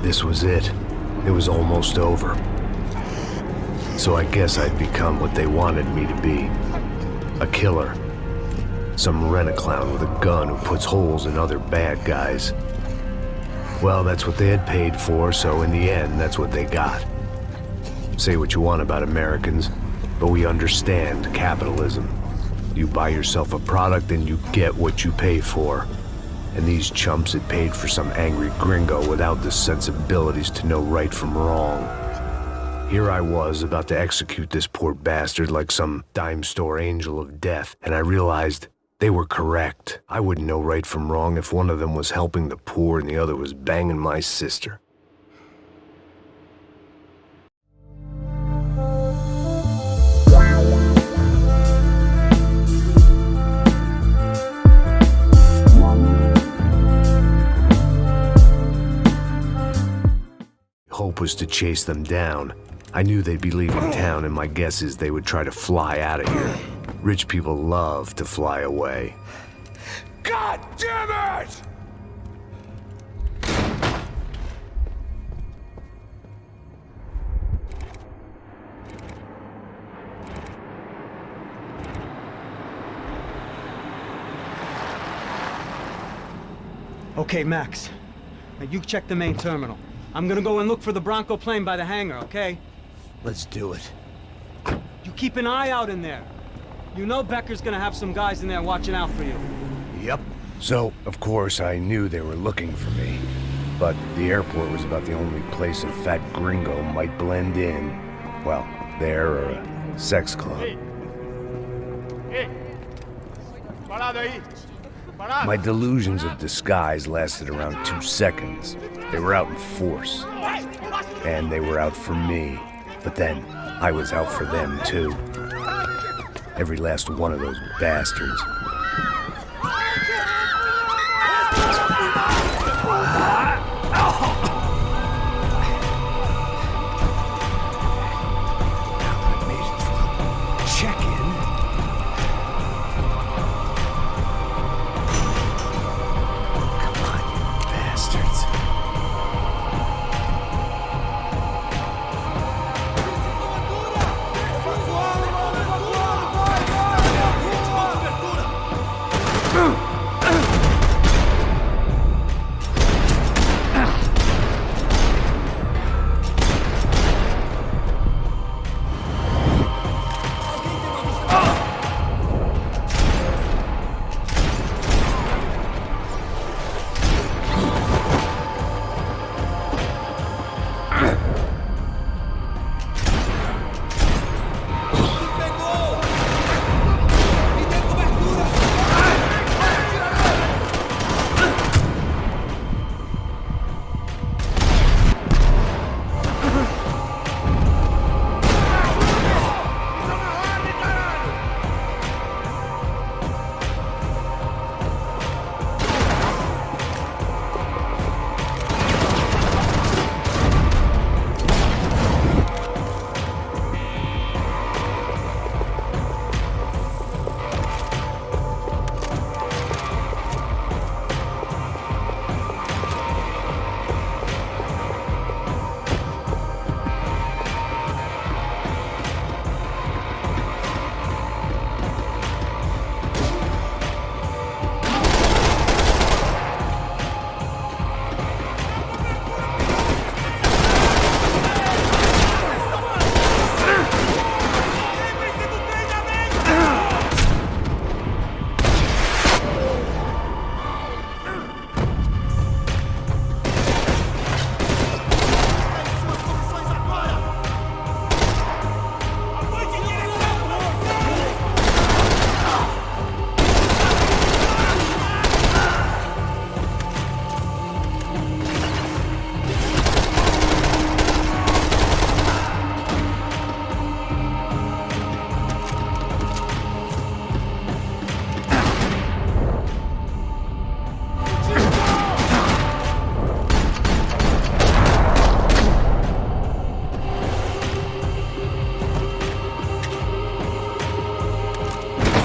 This was it. It was almost over. So I guess I'd become what they wanted me to be. A killer. Some rent-a-clown with a gun who puts holes in other bad guys. Well, that's what they had paid for, so in the end, that's what they got. Say what you want about Americans, but we understand capitalism. You buy yourself a product and you get what you pay for. And these chumps had paid for some angry gringo without the sensibilities to know right from wrong. Here I was, about to execute this poor bastard like some dime store angel of death, and I realized they were correct. I wouldn't know right from wrong if one of them was helping the poor and the other was banging my sister. Hope was to chase them down. I knew they'd be leaving town, and my guess is they would try to fly out of here. Rich people love to fly away. God damn it! Okay, Max. Now you check the main terminal. I'm gonna go and look for the Bronco plane by the hangar, okay? Let's do it. You keep an eye out in there. You know Becker's gonna have some guys in there watching out for you. Yep. So, of course, I knew they were looking for me. But the airport was about the only place a fat gringo might blend in. Well, there or a sex club. My delusions of disguise lasted around 2 seconds. They were out in force. And they were out for me. But then, I was out for them too. Every last one of those bastards.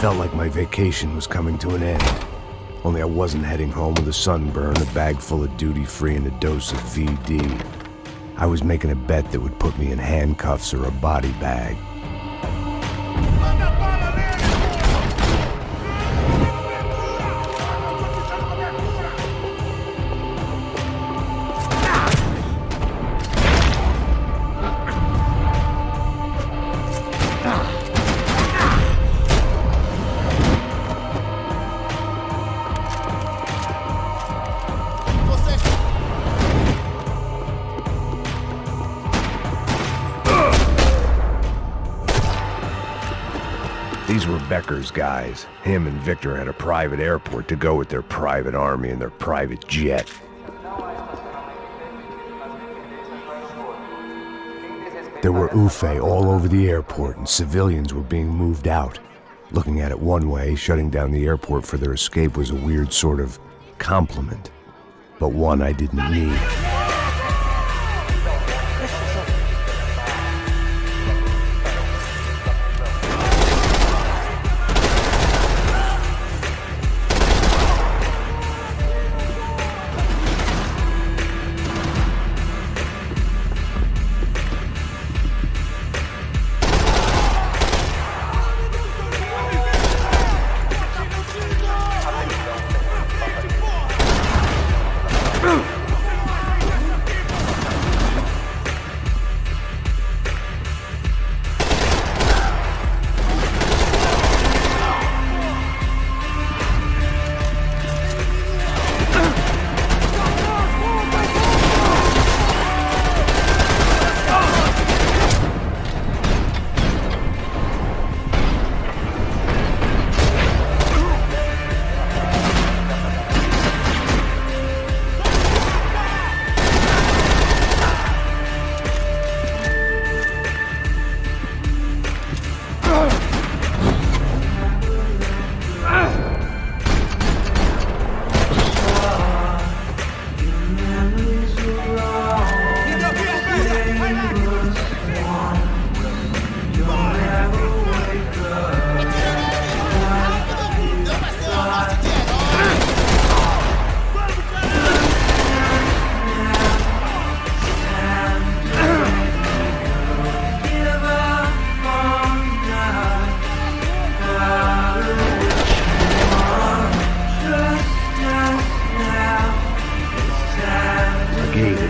Felt like my vacation was coming to an end. Only I wasn't heading home with a sunburn, a bag full of duty-free, and a dose of VD. I was making a bet that would put me in handcuffs or a body bag. These were Becker's guys. Him and Victor had a private airport to go with their private army and their private jet. There were UFE all over the airport, and civilians were being moved out. Looking at it one way, shutting down the airport for their escape was a weird sort of compliment, but one I didn't need.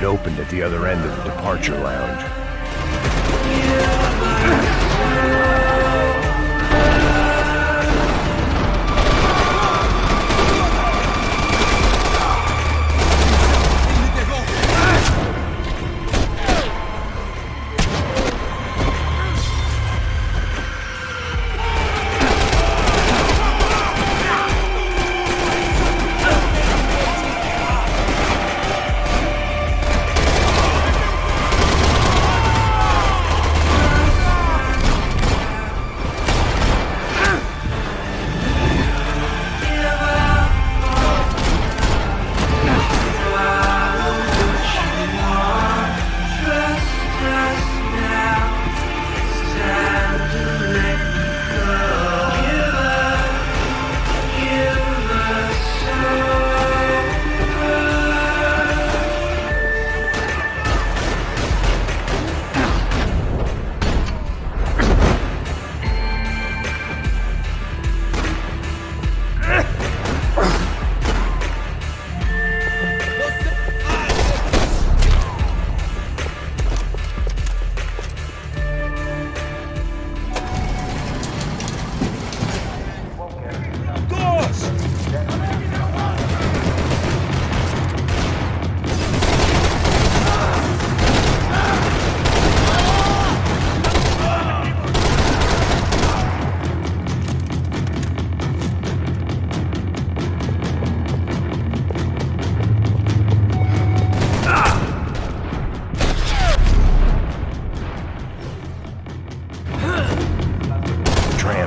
Opened at the other end of the departure lounge.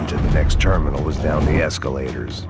To the next terminal was down the escalators.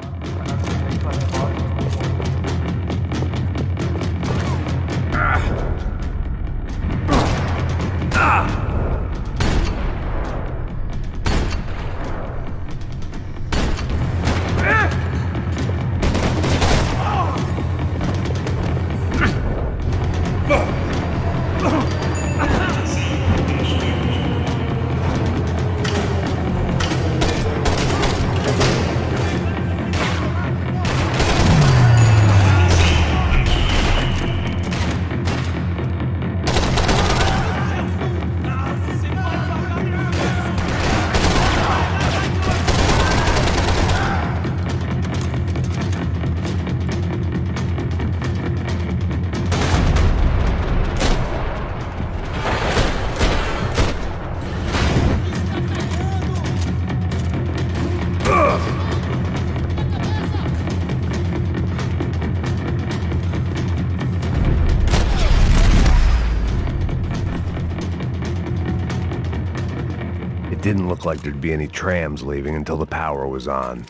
didn't look like there'd be any trams leaving until the power was on.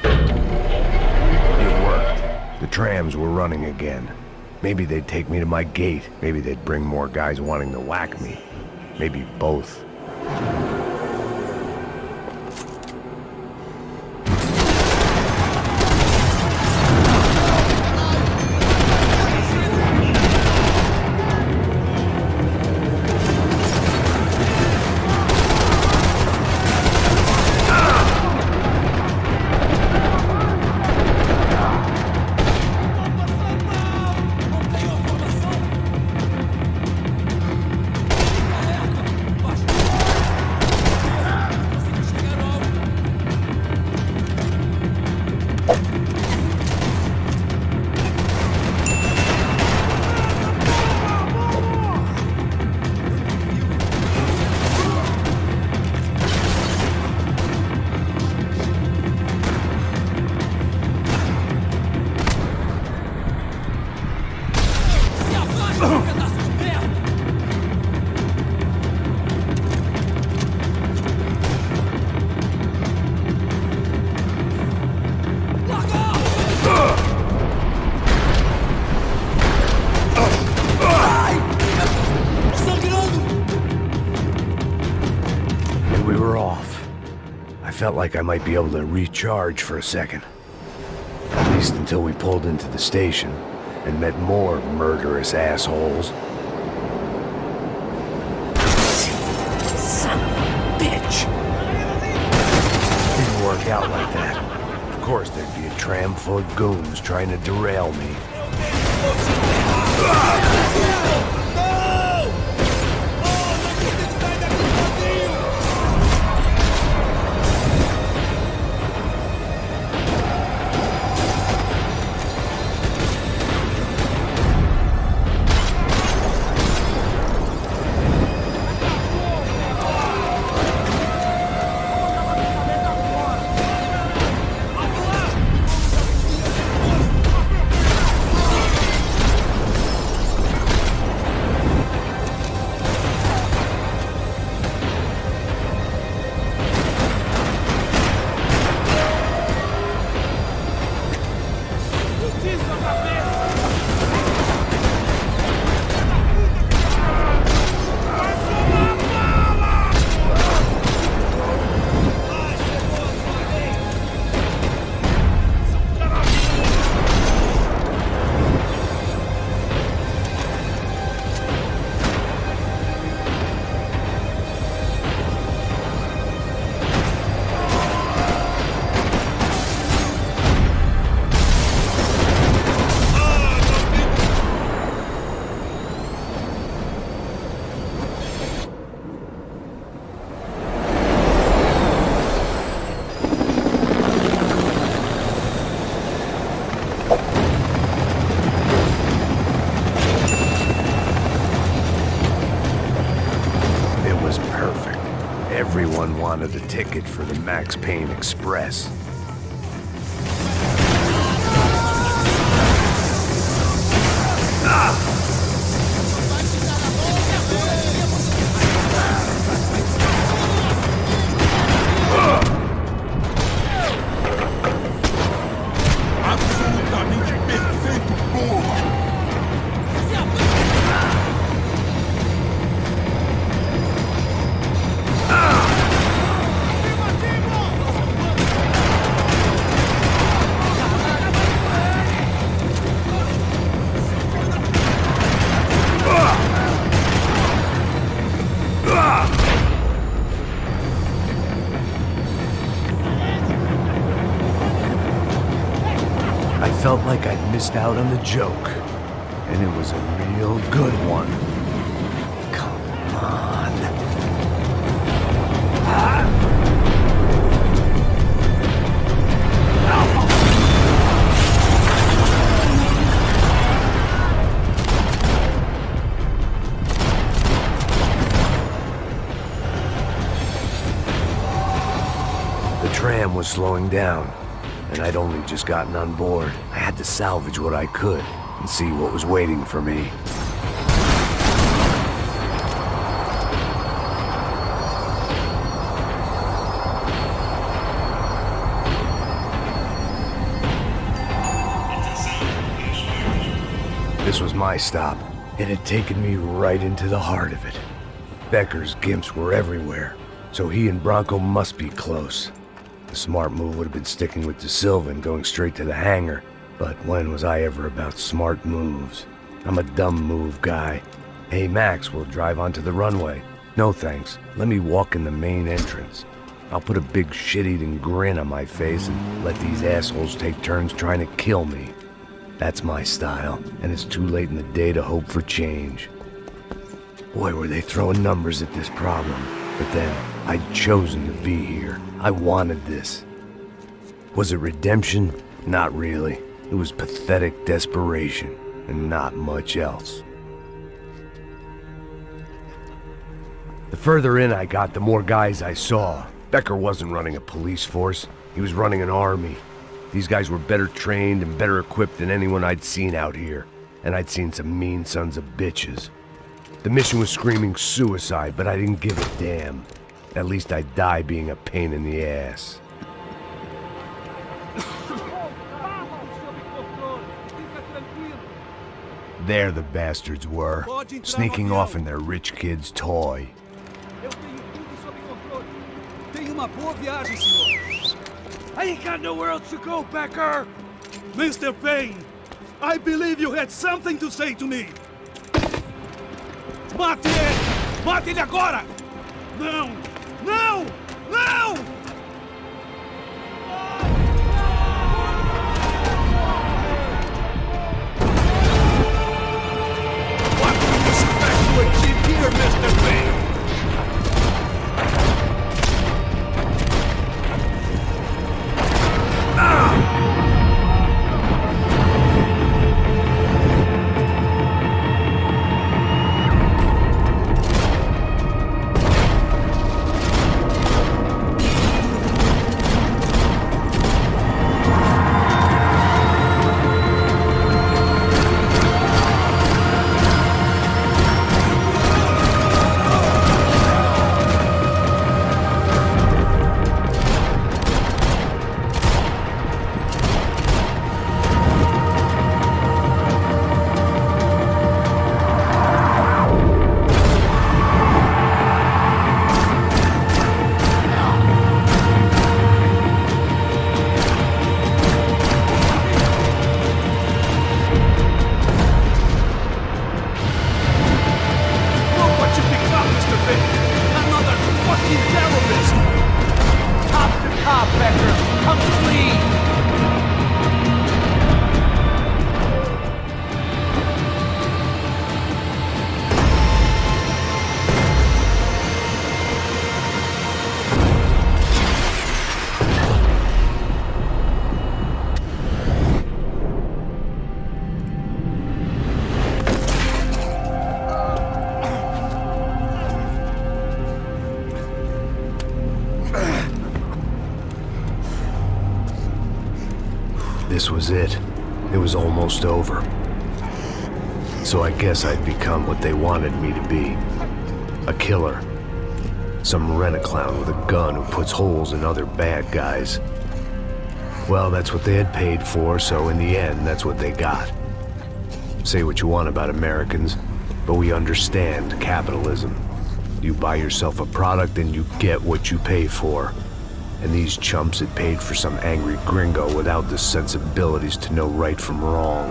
It worked. The trams were running again. Maybe they'd take me to my gate. Maybe they'd bring more guys wanting to whack me. Maybe both. Felt like I might be able to recharge for a second. At least until we pulled into the station and met more murderous assholes. Son of a bitch! Didn't work out like that. Of course there'd be a tram full of goons trying to derail me. Everyone wanted a ticket for the Max Payne Express. Absolutamente perfeito, porra! I felt like I'd missed out on the joke, and it was a real good one. Come on. was slowing down, and I'd only just gotten on board. I had to salvage what I could and see what was waiting for me. This was my stop. It had taken me right into the heart of it. Becker's gimps were everywhere, so he and Bronco must be close. The smart move would have been sticking with De Silva and going straight to the hangar, but when was I ever about smart moves? I'm a dumb move guy. Hey Max, we'll drive onto the runway. No thanks, let me walk in the main entrance. I'll put a big shit-eating grin on my face and let these assholes take turns trying to kill me. That's my style, and it's too late in the day to hope for change. Boy, were they throwing numbers at this problem. But then, I'd chosen to be here. I wanted this. Was it redemption? Not really. It was pathetic desperation, and not much else. The further in I got, the more guys I saw. Becker wasn't running a police force. He was running an army. These guys were better trained and better equipped than anyone I'd seen out here. And I'd seen some mean sons of bitches. The mission was screaming suicide, but I didn't give a damn. At least I'd die being a pain in the ass. There the bastards were, sneaking off in their rich kid's toy. I ain't got nowhere else to go, Becker! Mr. Payne, I believe you had something to say to me. Mate ele! Mate ele agora! Não! Não! Não! What do you expect to achieve here, Mr. Payne? This was it. It was almost over. So I guess I'd become what they wanted me to be. A killer. Some rent-a-clown with a gun who puts holes in other bad guys. Well, that's what they had paid for, so in the end, that's what they got. Say what you want about Americans, but we understand capitalism. You buy yourself a product and you get what you pay for. And these chumps had paid for some angry gringo without the sensibilities to know right from wrong.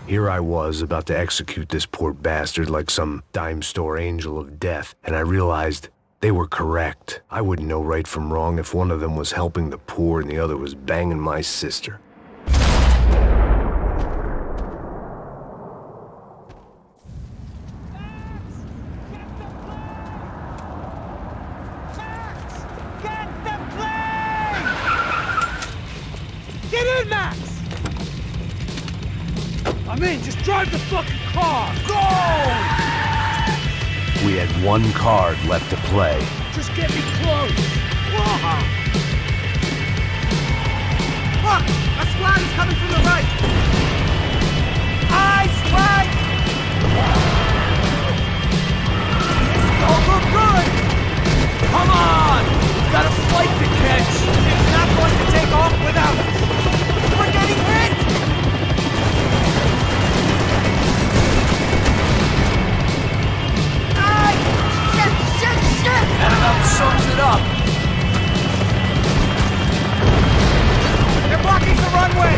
Here I was, about to execute this poor bastard like some dime store angel of death, and I realized they were correct. I wouldn't know right from wrong if one of them was helping the poor and the other was banging my sister. I'm in, just drive the fucking car! Go! We had one card left to play. Just get me close! Whoa. coming from the right! Eyes right! This don't look good! Come on! We've got a flight to catch! It's not going to take off without us! We're getting hit! Ay! Shit! That about sums it up! They're blocking the runway!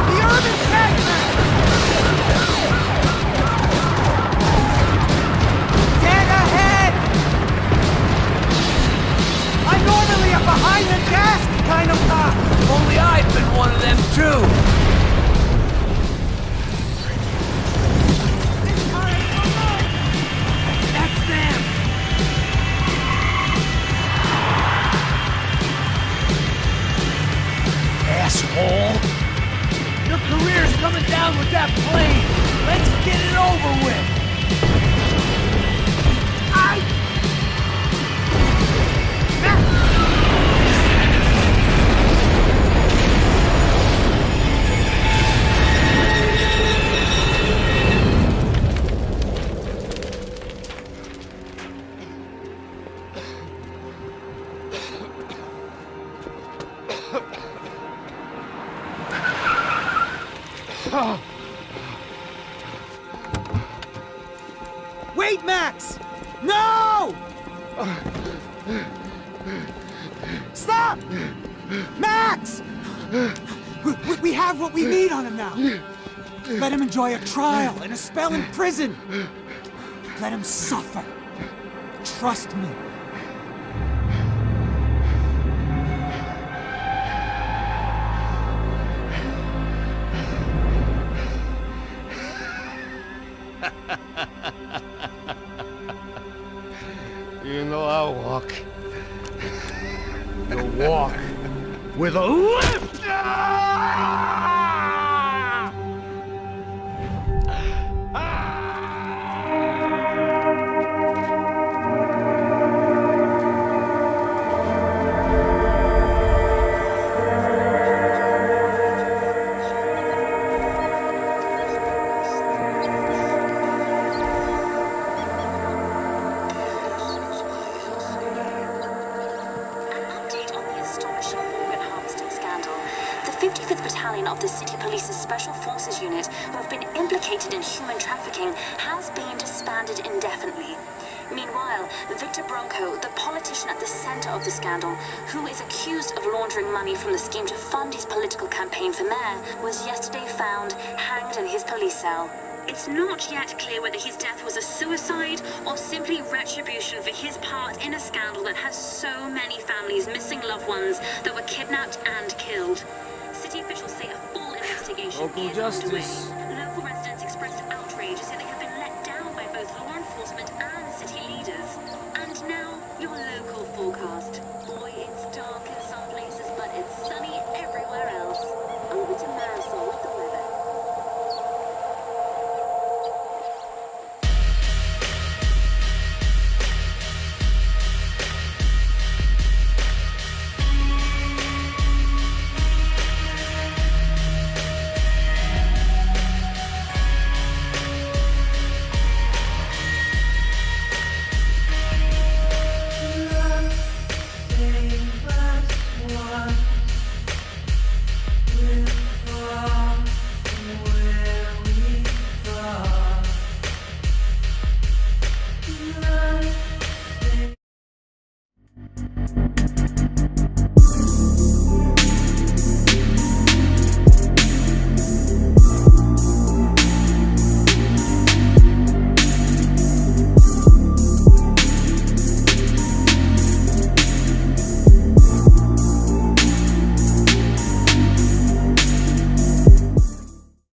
The urban segment! Dead ahead! I'm normally a behind-the-desk kind of cop! Only I've been one of them, too! That's them! Asshole! Your career's coming down with that plane! Let's get it over with! Wait, Max! No! Stop! Max! We have what we need on him now. Let him enjoy a trial and a spell in prison. Let him suffer. Trust me. You know I'll walk. You'll walk with a limp! Of the City Police's Special Forces Unit, who have been implicated in human trafficking, has been disbanded indefinitely. Meanwhile, Victor Bronco, the politician at the center of the scandal, who is accused of laundering money from the scheme to fund his political campaign for mayor, was yesterday found hanged in his police cell. It's not yet clear whether his death was a suicide or simply retribution for his part in a scandal that has so many families missing loved ones that were kidnapped and killed. City officials say a full investigation is underway. Local